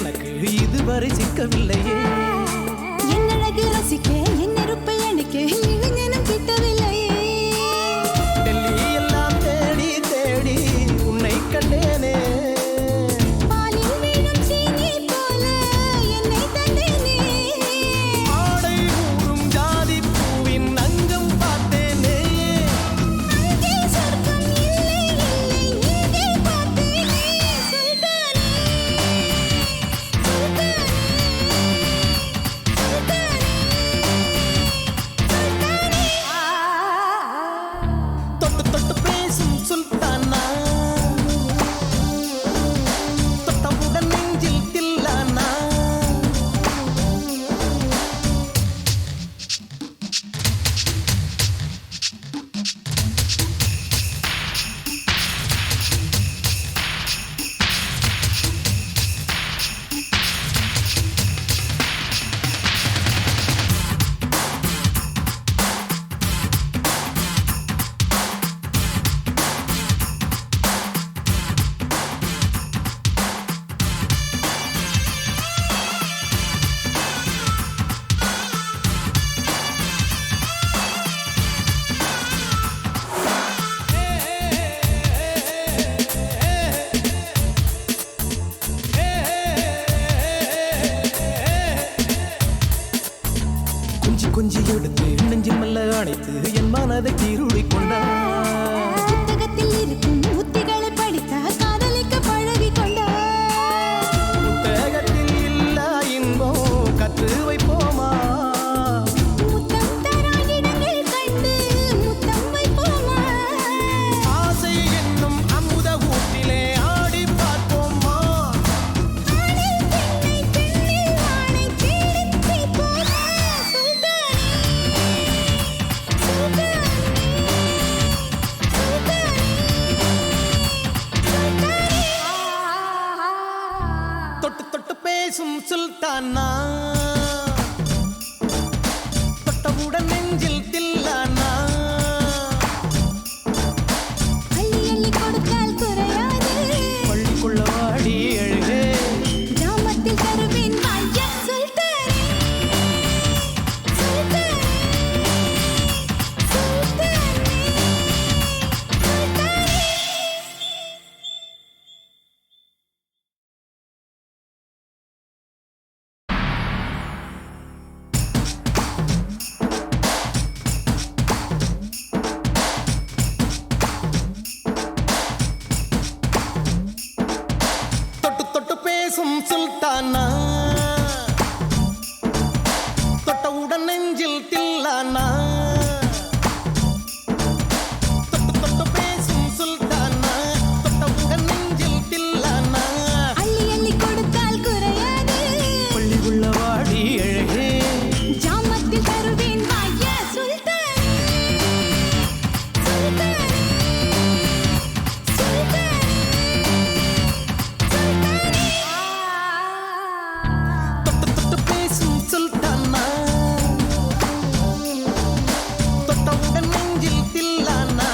எனக்கு இதுவரை சிக்கவில்லையே. என் அழகு ரசிக்க என் நெருப்பை அணைக்க இளைஞனும் கிட்டவில்லையே. டெல்லி எல்லாம் தேடி தேடி உன்னை கண்டேனே. பாலில் வீணும் சீனி போல என்னை தந்தேனே. ஆடை ஊறும் ஜாதி பூவின் அங்கம் பார்த்தேனே. அங்கே சொர்க்கம் இல்லை இல்லை இங்கே பார்த்தேனே. சுல்தானே சுல்தானே தொட்டு தொட்டு பேசும் சுல்தானா, தொட்டவுடன் நெஞ்சில் தில்லானா. கொஞ்சி கொஞ்சி எடுத்து நெஞ்சில் மெல்ல அணைத்து என் மனதை கீருளி கொண்டார். புத்தகத்தில் இருக்கும் உத்திகளை படித்தா காதலிக்க பழகி கொண்டார். புத்தகத்தில் இல்ல இன்பம் கற்று வைப்போமா. முத்தம் தரா இடங்கள் கண்டு முத்தம் வைப்போமா. ஆசை என்னும் அமுத ஊட்டிலே ஆடி பார்ப்போமா. ஆணில் பெண்ணை பெண்ணில் ஆணை தேடித் தீர்ப்போமா. சுல்தானே சுல்தானே சுல்தானே தொட்டு தொட்டு பேசும் சுல்தானா, தொட்டவுடன் நெஞ்சில் தில்லானா. அள்ளி அள்ளி கொடுத்தால் குறையாது. பள்ளிக்குள்ள வாடி எழுகே. கிராமத்தில் தருவேன் வாய்யா. சுல்தானே சுல்தானே சுல்தானே சுல்தானே. தொட்டு தொட்டு பேசும் சுல்தானா, தொட்டவுடன் நெஞ்சில் தில்லானா. தொட்டு தொட்டு பேசும் சுல்தானா, தொட்டவுடன் நெஞ்சில் தில்லானா. அள்ளி அள்ளி கொடுத்தால் குறையாது. பள்ளிக்குள்ள வாடி எழுகே. ஜாமத்தில் தருவேன் வாய்யா. சுல்தானே சுல்தானே சுல்தானே சுல்தானே. தொட்டு தொட்டு பேசும் சுல்தானா, தொட்டவுடன் நெஞ்சில் தில்லானா.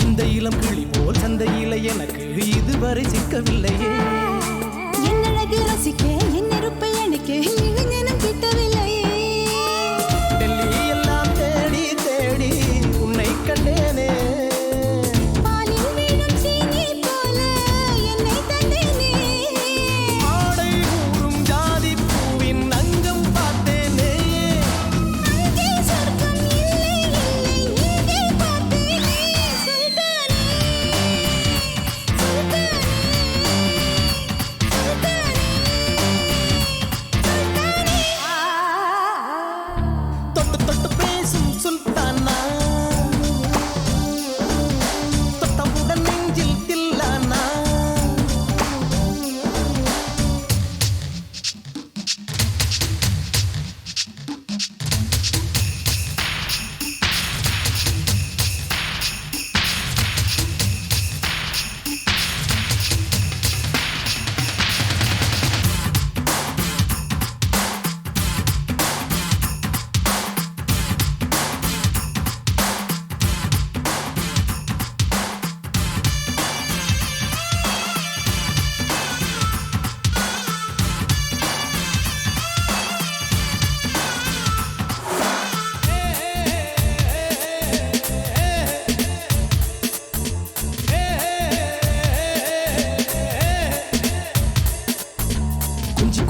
இந்த இளம் கிளி போல் சந்தையில எனக்கு இதுவரை சிக்கவில்லையே. என் அழகு ரசிக்க என் நெருப்பை அணைக்க இளைஞனும் கிட்டவில்லையே. டெல்லி எல்லாம் தேடி தேடி உன்னை கண்டேனே. பாலில் வீணும் சீனி போல என்னை தந்தேனே. ஆடை ஊறும் ஜாதி பூவின் அங்கம் பார்த்தேனே. அங்கே சொர்க்கம் இல்லை இல்லை இங்கே பார்த்தேனே. சுல்தானே சுல்தானே சுல்தானே சுல்தானே.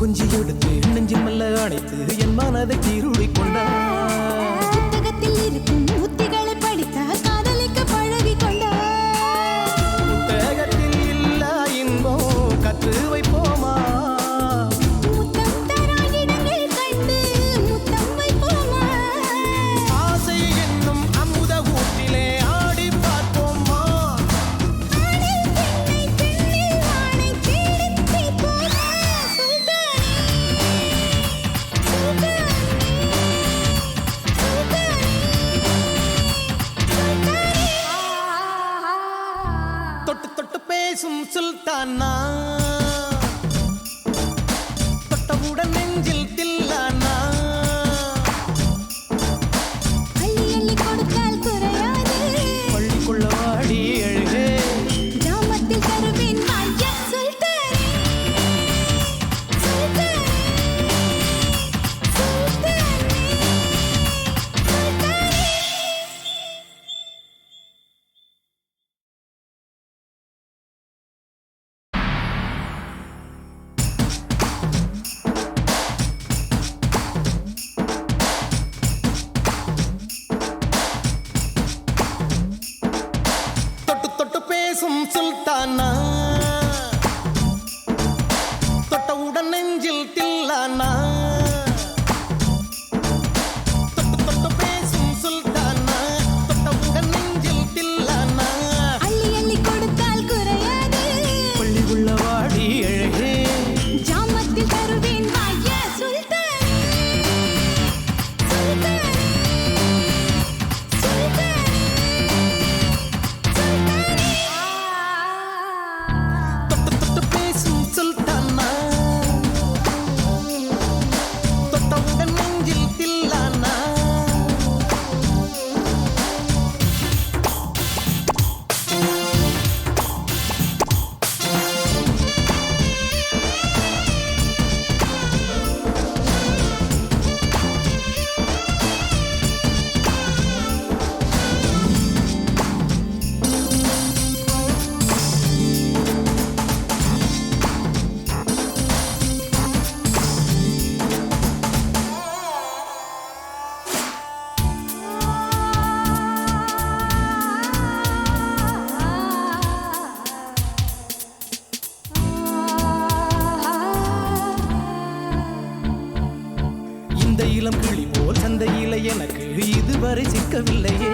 கொஞ்சி எடுத்து நெஞ்சில் மெல்ல அணைத்து என் மனதை கீருளி கொண்டார். புத்தகத்தில் இருக்கும் உத்திகளை படித்த காதலிக்க பழகி கொண்டார். புத்தகத்தில் இல்ல இன்பம் கற்று வைப்போமா, முத்தம் தரா இடங்கள் கண்டு முத்தம் வைப்போமா, ஆசை என்னும் அமுத ஊற்றிலே ஆடி பார்ப்போமா. ஆணில் பெண்ணை பெண்ணில் ஆணை தேடித் தீர்ப்போமா. சுல்தானே, தொட்டு தொட்டு பேசும் சுல்தானா, தொட்டவுடன் நெஞ்சில் தில்லானா. அள்ளி அள்ளி கொடுத்தால் குறையாது, பள்ளிக்குள்ள வாடி அழுகே, கிராமத்தில் தருவேன் வாய்யா. சுல்தானே, சுல்தானே, சுல்தானே, சுல்தானே. தொட்டு தொட்டு பேசும் சுல்தானா, தொட்டவுடன் நெஞ்சில் தில்லானா. தொட்டு தொட்டு பேசும் சுல்தானா, தொட்டவுடன் நெஞ்சில் தில்லானா. அள்ளி அள்ளி கொடுத்தால் குறையாது, பள்ளி உள்ள வாடி அழகே, ஜாமத்தில் தருவேன் வாய்யா. சுல்தானே, சுல்தானே, சுல்தானே, சுல்தானே. தொட்டு தொட்டு பேசும் சுல்தானா, தொட்டவுடன் நெஞ்சில் தில்லானா. இந்த இளம் கிளி போல் சந்தையில எனக்கு இதுவரை சிக்கவில்லையே.